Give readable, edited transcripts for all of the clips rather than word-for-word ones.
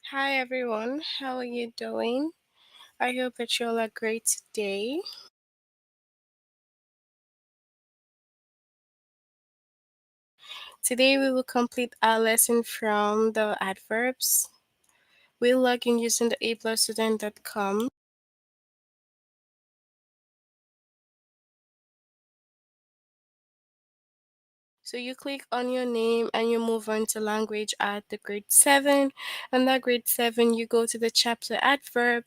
Hi everyone, how are you doing? I hope that you all are great today. Today we will complete our lesson from the adverbs. We'll log in using the aplusstudent.com. So you click on your name and you move on to language at the grade 7. And that grade 7, you go to the chapter adverb.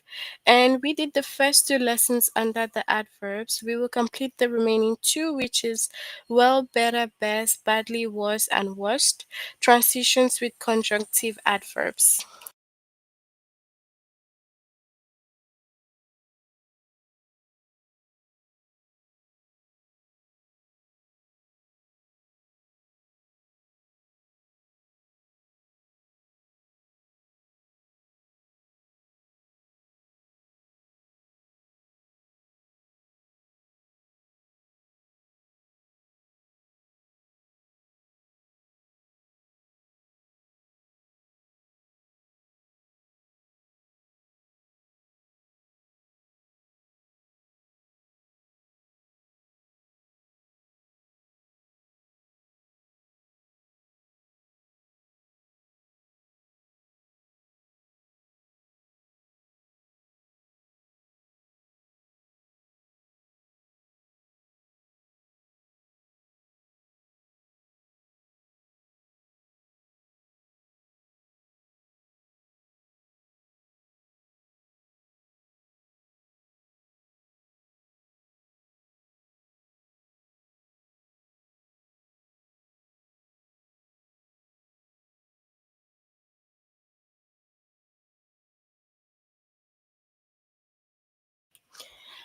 And we did the first two lessons under the adverbs. We will complete the remaining two, which is well, better, best, badly, worse, and worst. Transitions with conjunctive adverbs.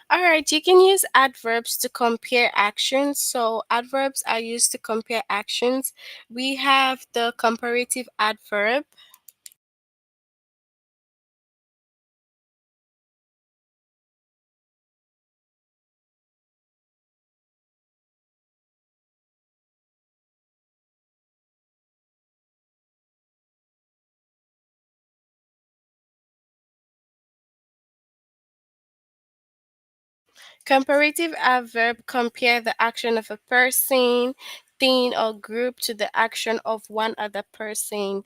All right, you can use adverbs to compare actions. So, adverbs are used to compare actions. We have the comparative adverb. Comparative adverb compare the action of a person, thing, or group to the action of one other person,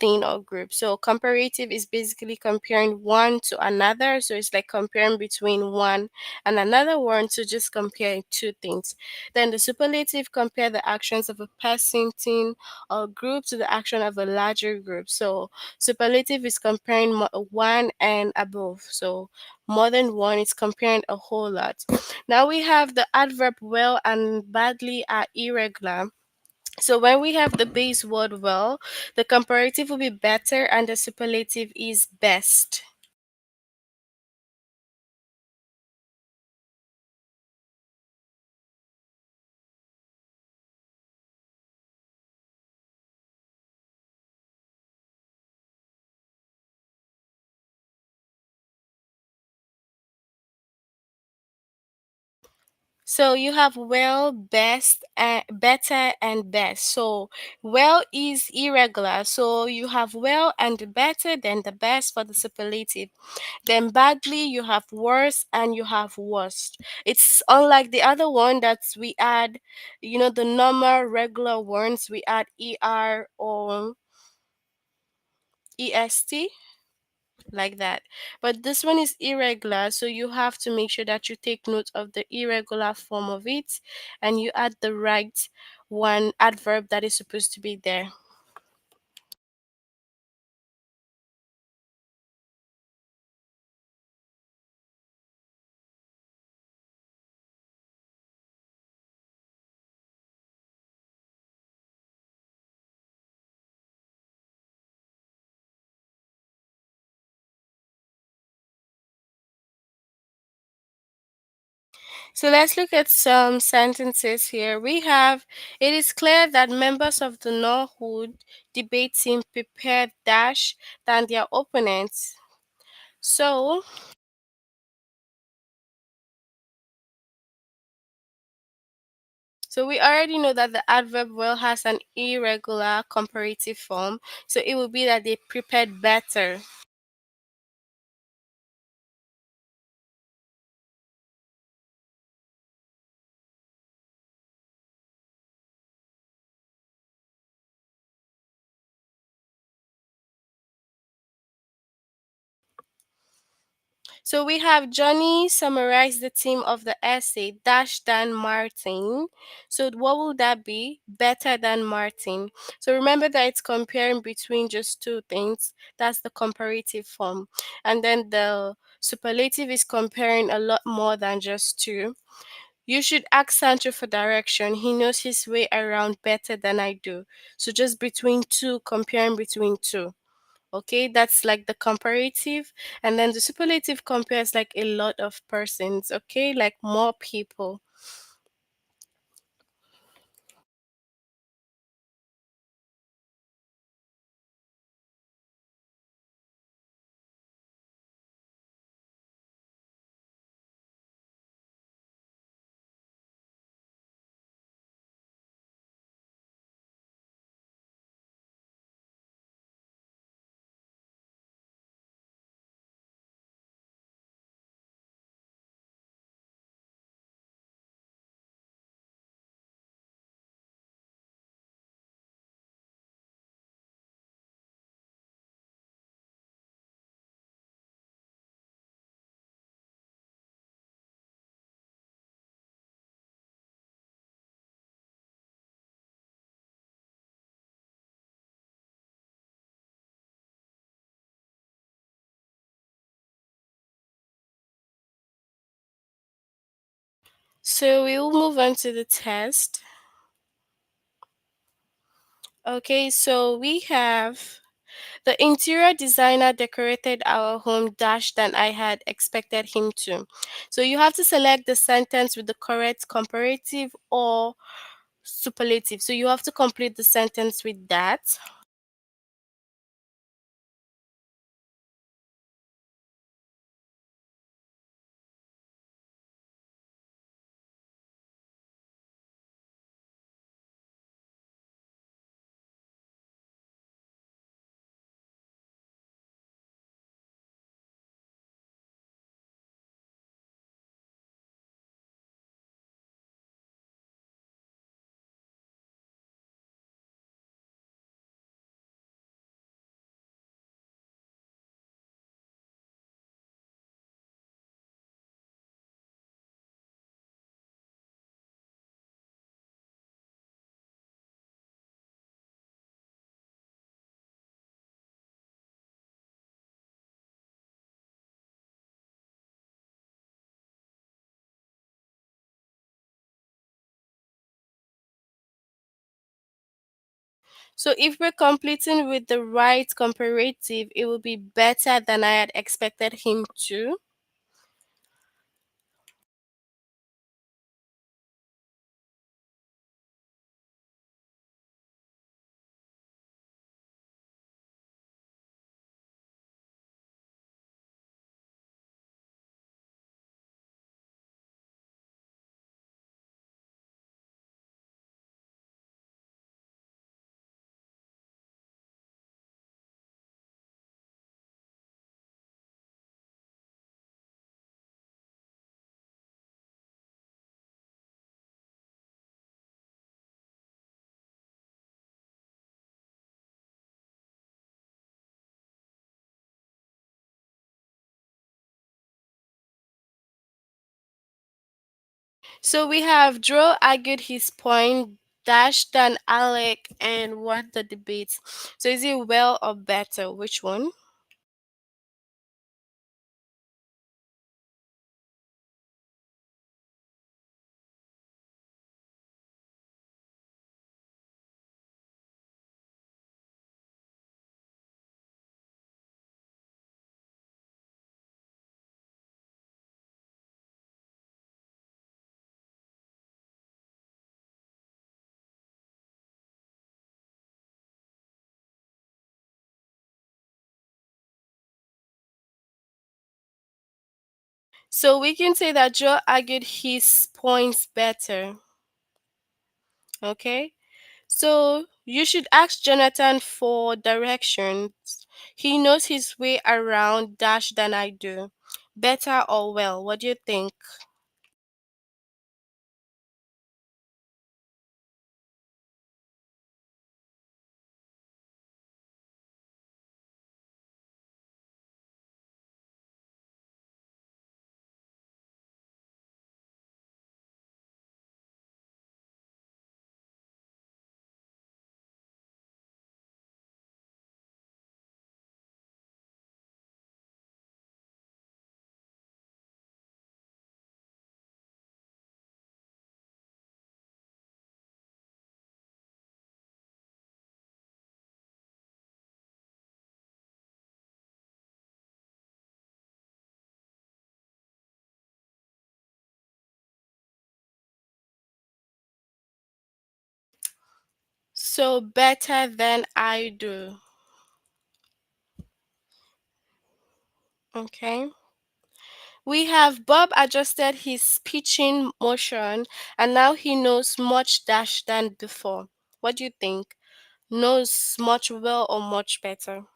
thing, or group. So comparative is basically comparing one to another. So it's like comparing between one and another one to just compare two things. Then the superlative compare the actions of a person, thing, or group to the action of a larger group. So superlative is comparing one and above. So more than one, it's comparing a whole lot. Now we have the adverb well and badly are irregular. So when we have the base word well, the comparative will be better and the superlative is best. So you have well, best, better, and best. So well is irregular. So you have well and the better, then the best for the superlative. Then badly, you have worse and you have worst. It's unlike the other one that we add, the normal regular ones, we add er or est like that. But this one is irregular, so you have to make sure that you take note of the irregular form of it and you add the right one adverb that is supposed to be there. So let's look at some sentences here. We have, it is clear that members of the Norwood debate team prepare dash than their opponents. So So we already know that the adverb well has an irregular comparative form. So it will be that they prepared better. So we have Johnny summarize the theme of the essay dash than Martin. So what will that be? Better than Martin. So remember that it's comparing between just two things. That's the comparative form. And then the superlative is comparing a lot more than just two. You should ask Sancho for direction. He knows his way around better than I do. So just between two, comparing between two. Okay, that's like the comparative, and then the superlative compares like a lot of persons, okay, like more people. So we will move on to the test. Okay, so we have the interior designer decorated our home dash than I had expected him to. So you have to select the sentence with the correct comparative or superlative. So you have to complete the sentence with that. So if we're completing with the right comparative, it will be better than I had expected him to. So we have Joe argued his point, Dash than Alec, and won the debate. So is it well or better? Which one? So we can say that Joe argued his points better. Okay? So you should ask Jonathan for directions. He knows his way around dash than I do. Better or well? What do you think? So better than I do. Okay. We have Bob adjusted his pitching motion and now he knows much dash than before. What do you think? Knows much well or much better?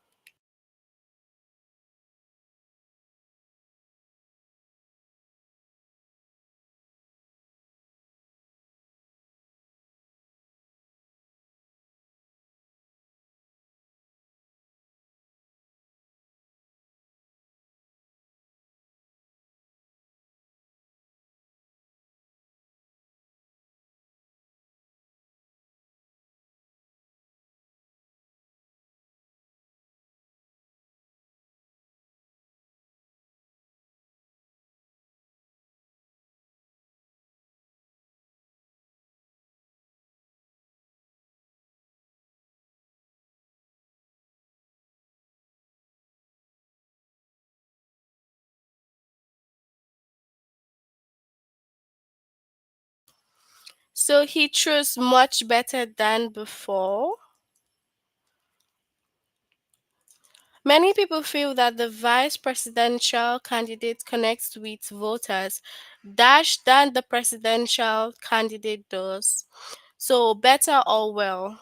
So he chose much better than before. Many people feel that the vice presidential candidate connects with voters dash than the presidential candidate does. So better or well?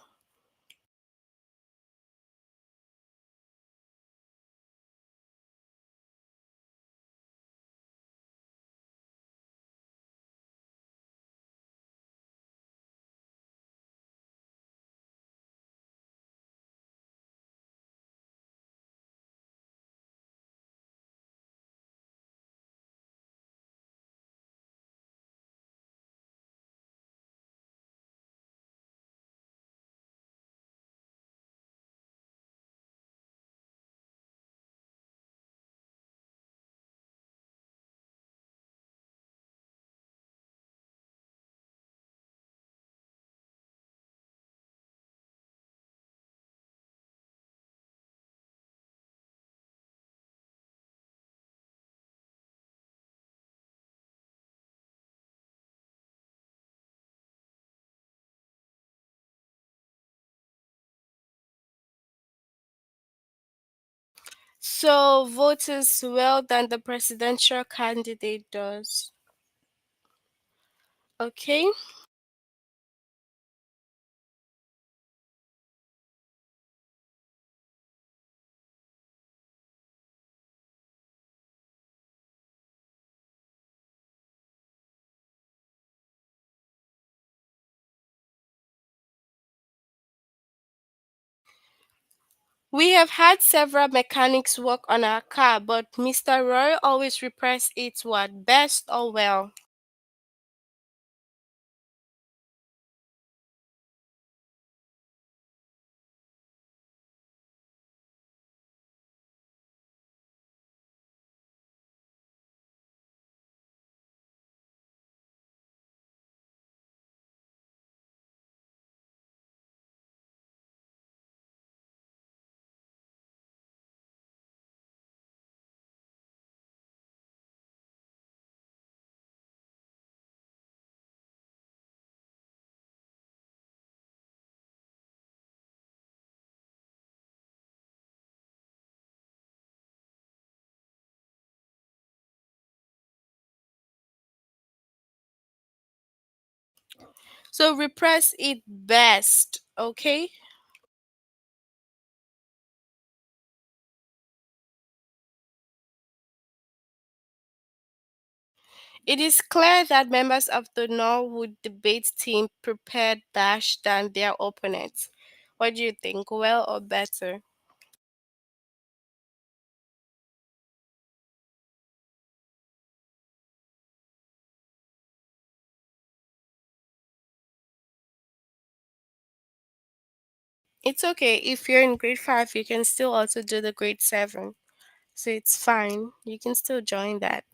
So voters well than the presidential candidate does. Okay. We have had several mechanics work on our car, but Mr. Roy always repairs it what best or well. So repress it best, okay? It is clear that members of the Norwood debate team prepared dash than their opponents. What do you think? Well or better? It's okay. If you're in grade 5, you can still also do the grade 7. So it's fine. You can still join that.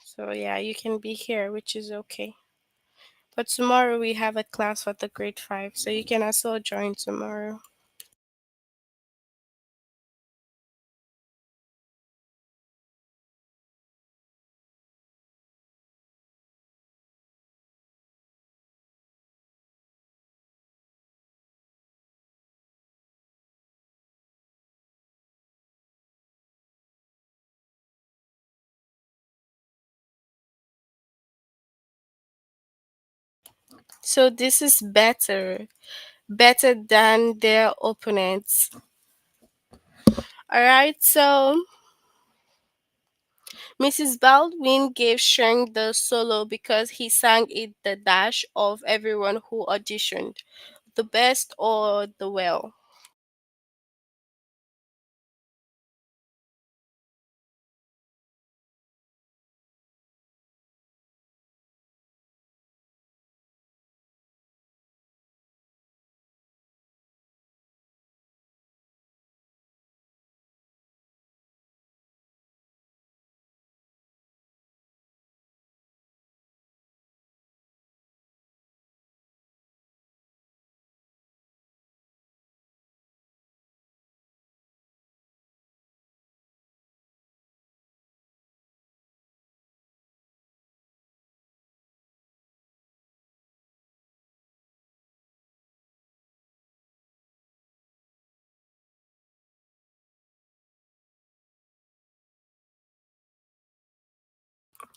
So yeah, you can be here, which is okay. But tomorrow we have a class for the grade 5, so you can also join tomorrow. So this is better than their opponents. All right, so Mrs. Baldwin gave Shank the solo because he sang it the dash of everyone who auditioned, the best or the well.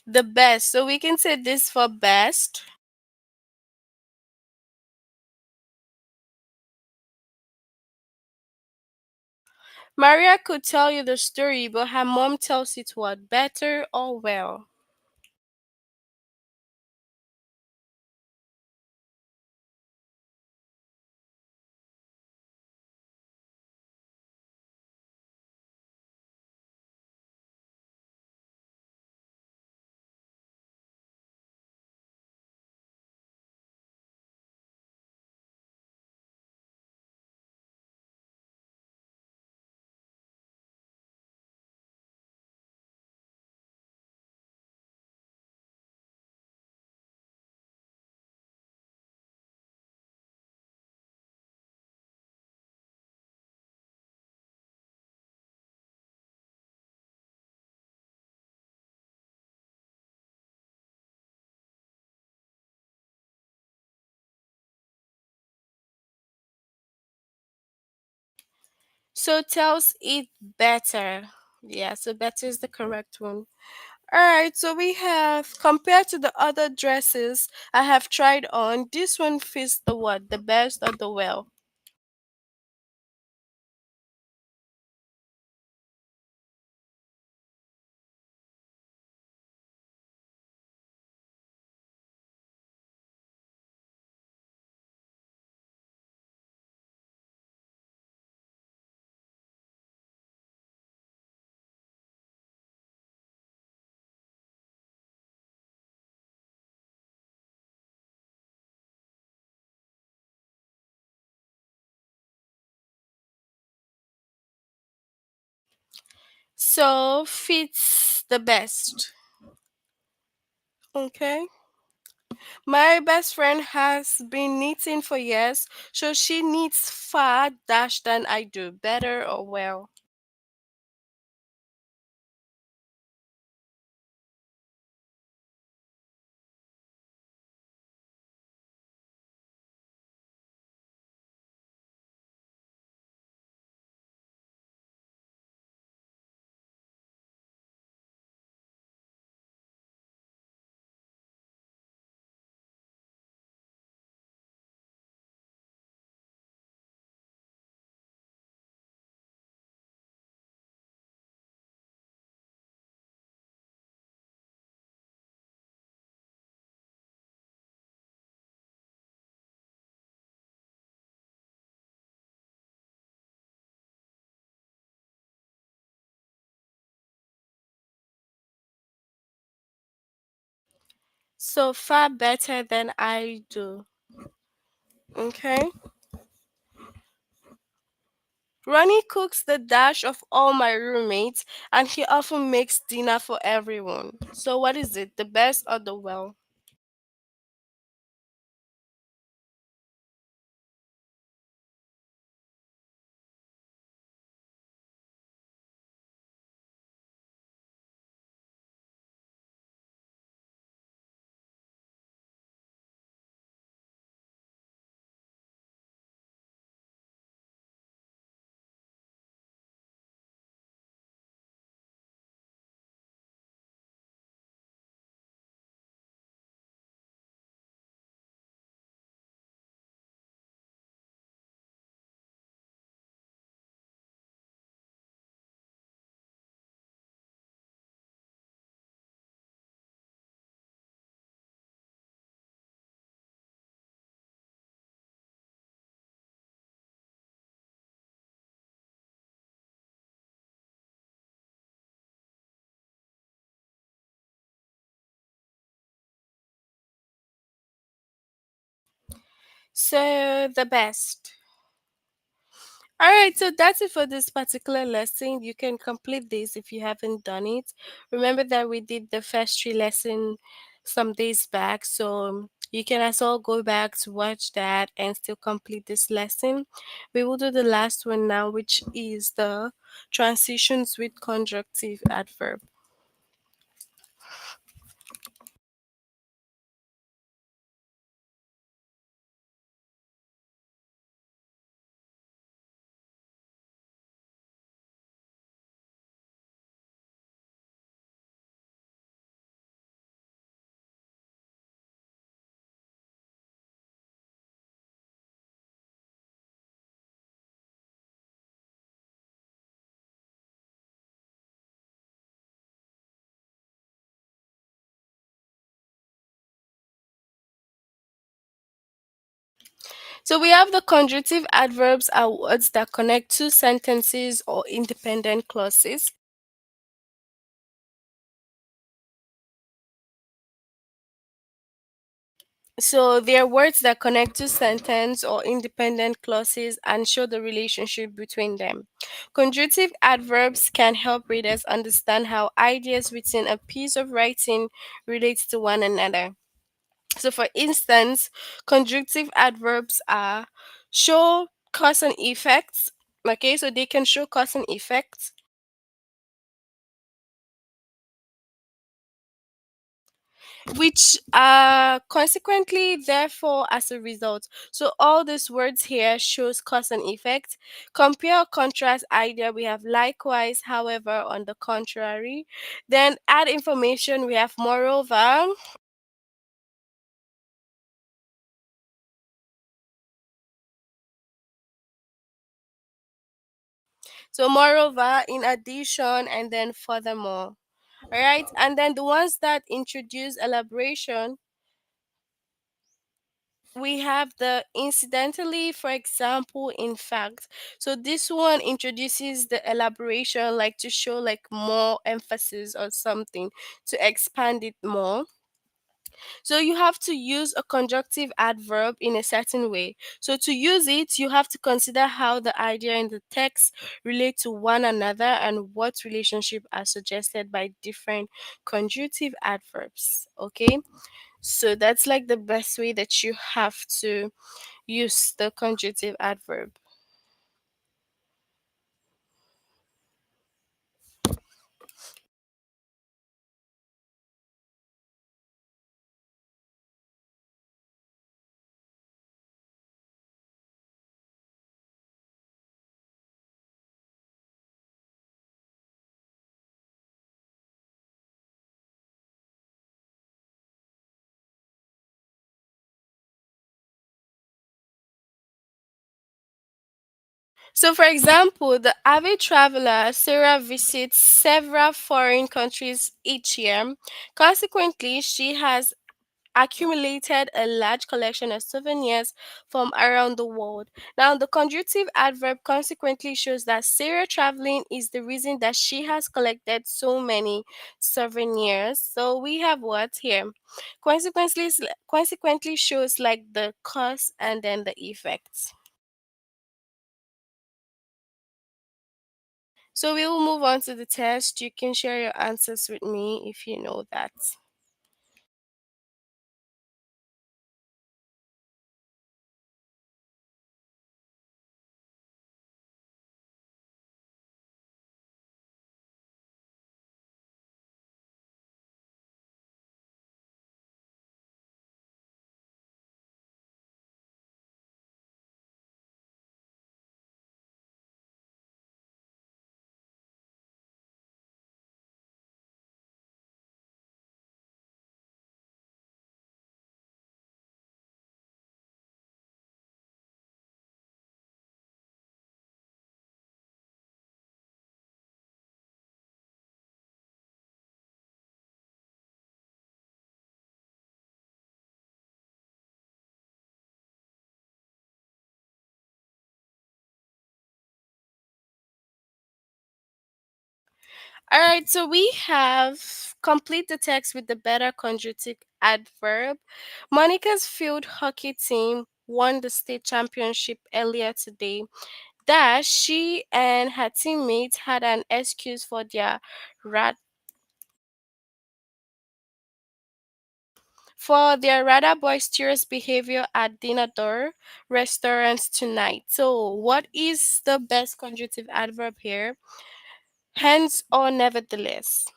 The best. So we can say this for best. Maria could tell you the story, but her mom tells it what? Better or well? So tells it better. Yeah, so better is the correct one. Alright, so we have compared to the other dresses I have tried on, this one fits the what? The best or the well? So fits the best. Okay. My best friend has been knitting for years, so she knits far dash than I do. Better or well? So far better than I do. Okay. Ronnie cooks the dash of all my roommates, and he often makes dinner for everyone. So what is it? The best or the well? So the best. All right, so that's it for this particular lesson. You can complete this if you haven't done it. Remember that we did the first three lesson some days back, so you can as well go back to watch that and still complete this lesson. We will do the last one now, which is the transitions with conjunctive adverb. So we have the conjunctive adverbs are words that connect two sentences or independent clauses. So they are words that connect to sentence or independent clauses and show the relationship between them. Conjunctive adverbs can help readers understand how ideas within a piece of writing relate to one another. So for instance, conjunctive adverbs are show cause and effects. Okay, so they can show cause and effects, which are consequently therefore as a result. So all these words here shows cause and effect. Compare or contrast idea, we have likewise, however, on the contrary. Then add information, we have moreover. So moreover, in addition, and then furthermore. All right, and then the ones that introduce elaboration, we have the incidentally, for example, in fact. So this one introduces the elaboration, like to show like more emphasis or something, to expand it more. So you have to use a conjunctive adverb in a certain way. So to use it, you have to consider how the idea in the text relate to one another and what relationship are suggested by different conjunctive adverbs. Okay, so that's like the best way that you have to use the conjunctive adverb. So, for example, the avid traveler Sarah visits several foreign countries each year. Consequently, she has accumulated a large collection of souvenirs from around the world. Now, the conjunctive adverb consequently shows that Sarah traveling is the reason that she has collected so many souvenirs. So we have what here? Consequently shows like the cause and then the effect. So we will move on to the test. You can share your answers with me if you know that. All right, so we have complete the text with the better conjunctive adverb. Monica's field hockey team won the state championship earlier today. That she and her teammates had an excuse for their rather boisterous behavior at dinner door restaurants tonight. So, what is the best conjunctive adverb here? Hence or nevertheless.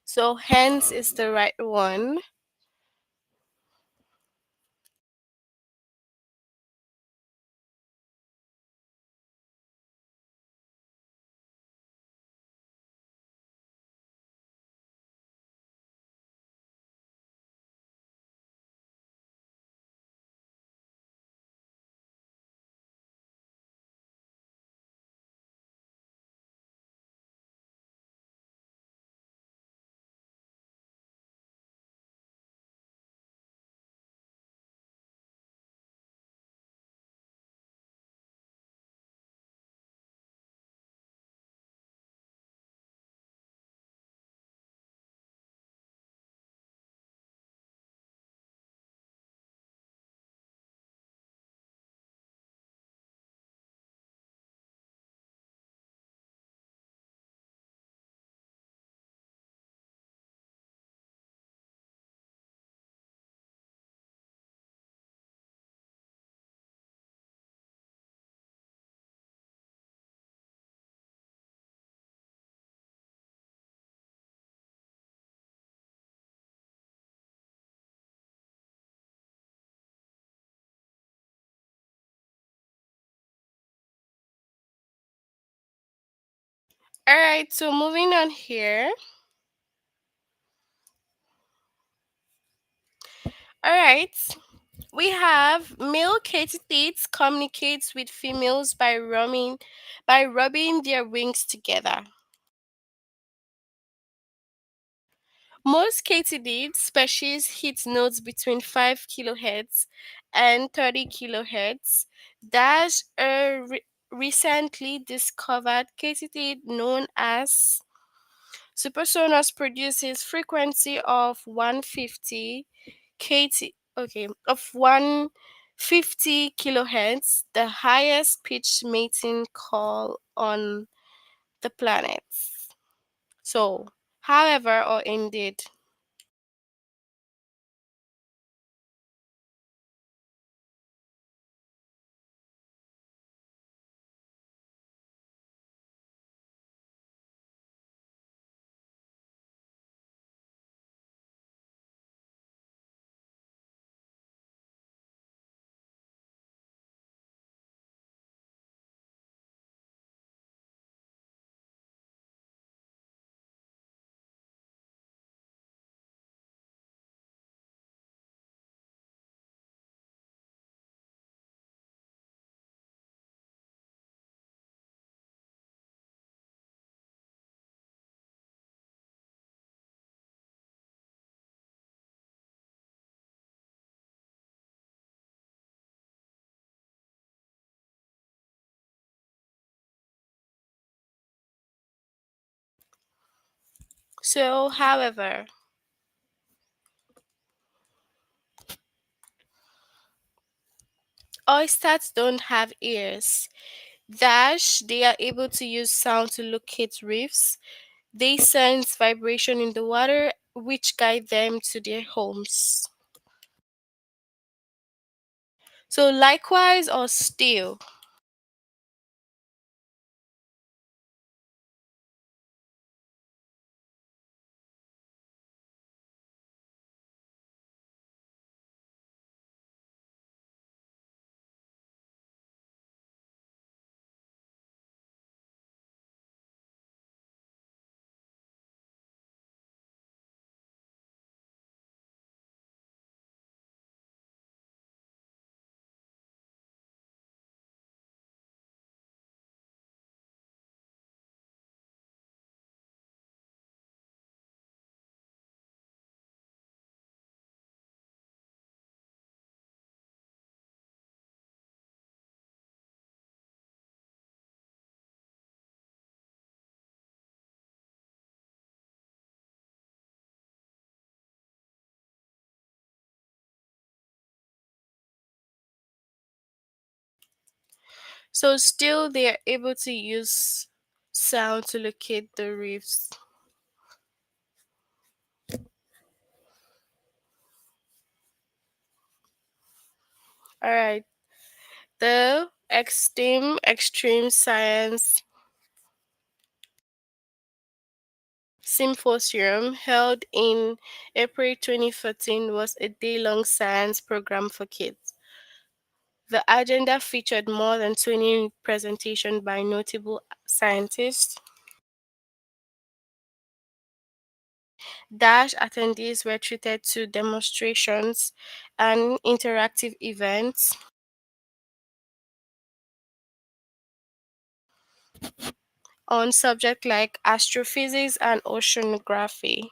So, hence is the right one. All right, so moving on here. All right, we have male katydids communicates with females by rubbing their wings together. Most katydid species hit notes between 5 kilohertz and 30 kilohertz. There's a recently discovered katydid known as Supersonus produces frequency of 150 kt Okay, of 150 kilohertz, the highest pitch mating call on the planets. So, however, or indeed. So, however, oysters don't have ears. Dash, they are able to use sound to locate reefs. They sense vibration in the water, which guide them to their homes. So, likewise, or still. So, still, they are able to use sound to locate the reefs. All right. The extreme science symposium held in April 2014 was a day-long science program for kids. The agenda featured more than 20 presentations by notable scientists. Dash attendees were treated to demonstrations and interactive events on subjects like astrophysics and oceanography.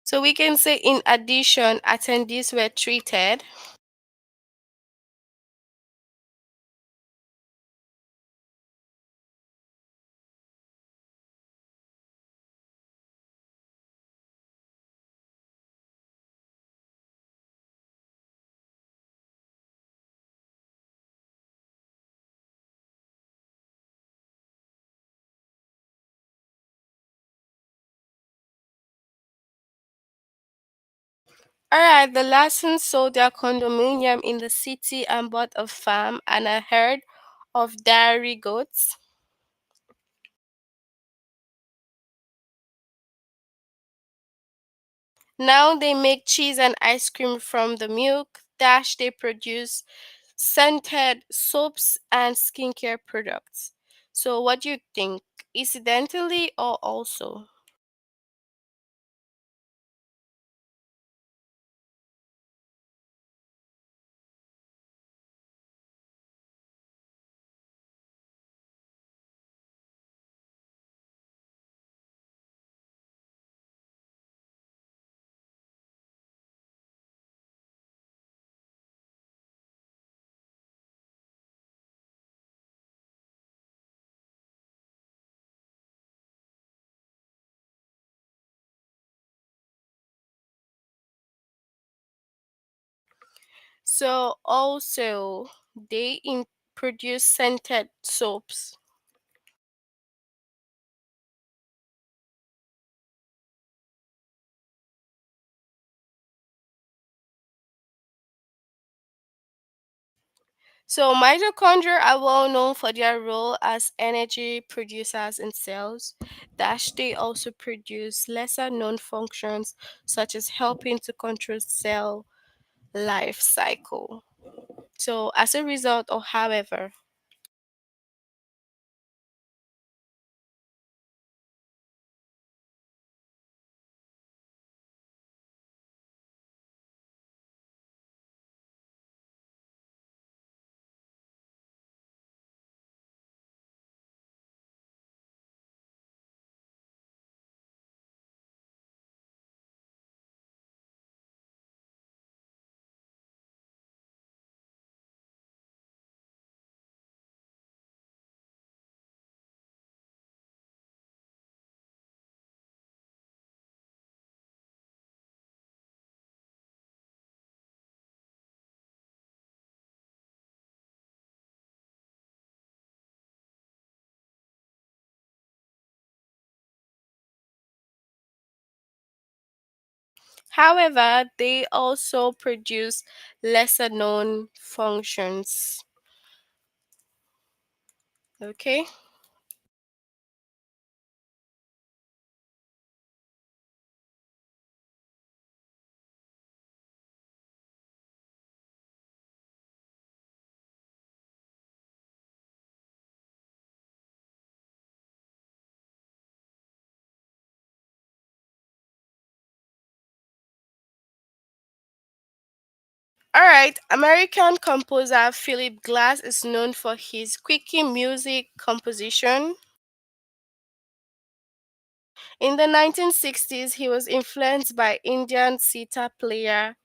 So we can say, in addition, attendees were treated. Alright, the Lassens sold their condominium in the city and bought a farm and a herd of dairy goats. Now they make cheese and ice cream from the milk. Dash they produce scented soaps and skincare products. So what do you think? Incidentally or also? So also produce scented soaps. So mitochondria are well known for their role as energy producers in cells. Dash they also produce lesser known functions such as helping to control cell life cycle. So as a result or however, they also produce lesser known functions. Okay. All right, American composer Philip Glass is known for his quirky music composition. In the 1960s, he was influenced by Indian sitar player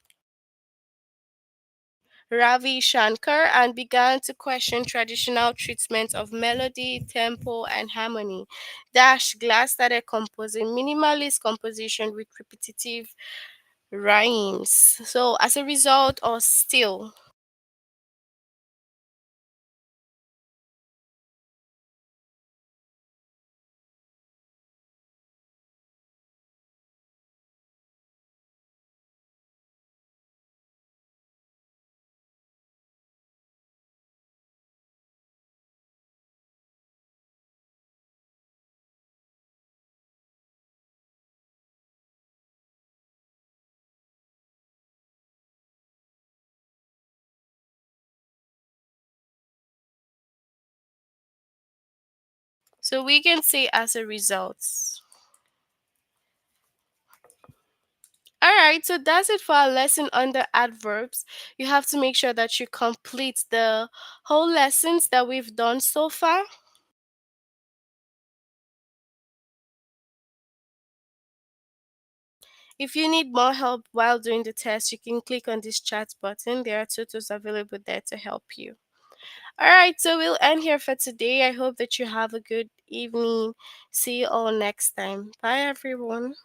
Ravi Shankar and began to question traditional treatment of melody, tempo, and harmony. Dash Glass started composing minimalist composition with repetitive rhymes. So, as a result, or still, so we can say as a result. All right, so that's it for our lesson on the adverbs. You have to make sure that you complete the whole lessons that we've done so far. If you need more help while doing the test, you can click on this chat button. There are tutors available there to help you. All right, so we'll end here for today. I hope that you have a good evening. See you all next time. Bye, everyone.